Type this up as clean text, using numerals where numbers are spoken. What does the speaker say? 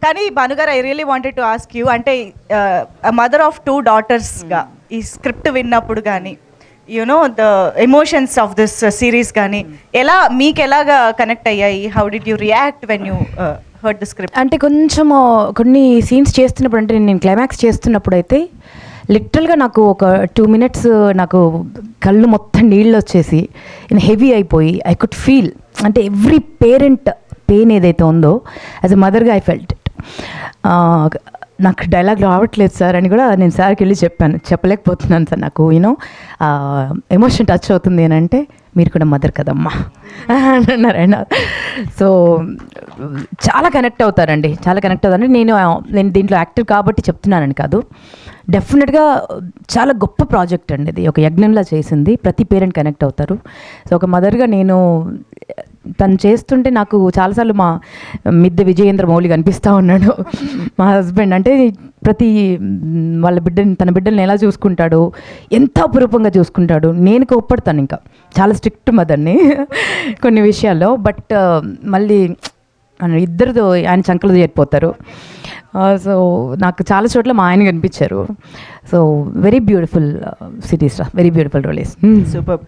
కానీ భానుగారు I really wanted to ask you, అంటే మదర్ ఆఫ్ 2 డాటర్స్గా ఈ స్క్రిప్ట్ విన్నప్పుడు కానీ you know the emotions of this series కానీ మీకు ఎలాగా కనెక్ట్ అయ్యాయి? How did you react when you heard the script? అంటే కొంచెం కొన్ని సీన్స్ చేస్తున్నప్పుడు, అంటే నేను క్లైమాక్స్ చేస్తున్నప్పుడు అయితే లిటరల్గా నాకు ఒక 2 minutes నాకు కళ్ళు మొత్తం నీళ్ళు వచ్చేసి హెవీ అయిపోయి ఐ కుడ్ ఫీల్, అంటే ఎవ్రీ పేరెంట్ పెయిన్ ఏదైతే ఉందో యాజ్ ఎ మదర్గా ఐ ఫెల్ట్ ఇట్. నాకు డైలాగ్ రావట్లేదు సార్ అని కూడా నేను సార్కి వెళ్ళి చెప్పాను, చెప్పలేకపోతున్నాను సార్, నాకు యూనో ఎమోషన్ టచ్ అవుతుంది అని అంటే, మీరు కూడా మదర్ కదమ్మా అన్నారండి. సో చాలా కనెక్ట్ అవుతారండి, చాలా కనెక్ట్ అవుతారండి. నేను దీంట్లో యాక్టర్ కాబట్టి చెప్తున్నానని కాదు, డెఫినెట్గా చాలా గొప్ప ప్రాజెక్ట్ అండి ఇది, ఒక యజ్ఞంలా చేసింది, ప్రతి పేరెంట్ కనెక్ట్ అవుతారు. సో ఒక మదర్గా నేను తను చేస్తుంటే నాకు చాలాసార్లు మా మిద్దె విజయేంద్ర మౌళి కనిపిస్తూ ఉన్నాడు, మా హస్బెండ్. అంటే ప్రతి వాళ్ళ తన బిడ్డల్ని ఎలా చూసుకుంటాడు, ఎంత అపురూపంగా చూసుకుంటాడు. నేను కోప్పడతాను, ఇంకా చాలా స్ట్రిక్ట్ మదర్ని కొన్ని విషయాల్లో, బట్ మళ్ళీ ఇద్దరితో ఆయన చంకలు చేరిపోతారు. సో నాకు చాలా చోట్ల మా ఆయన కనిపించారు. So very beautiful series, very beautiful role. Super.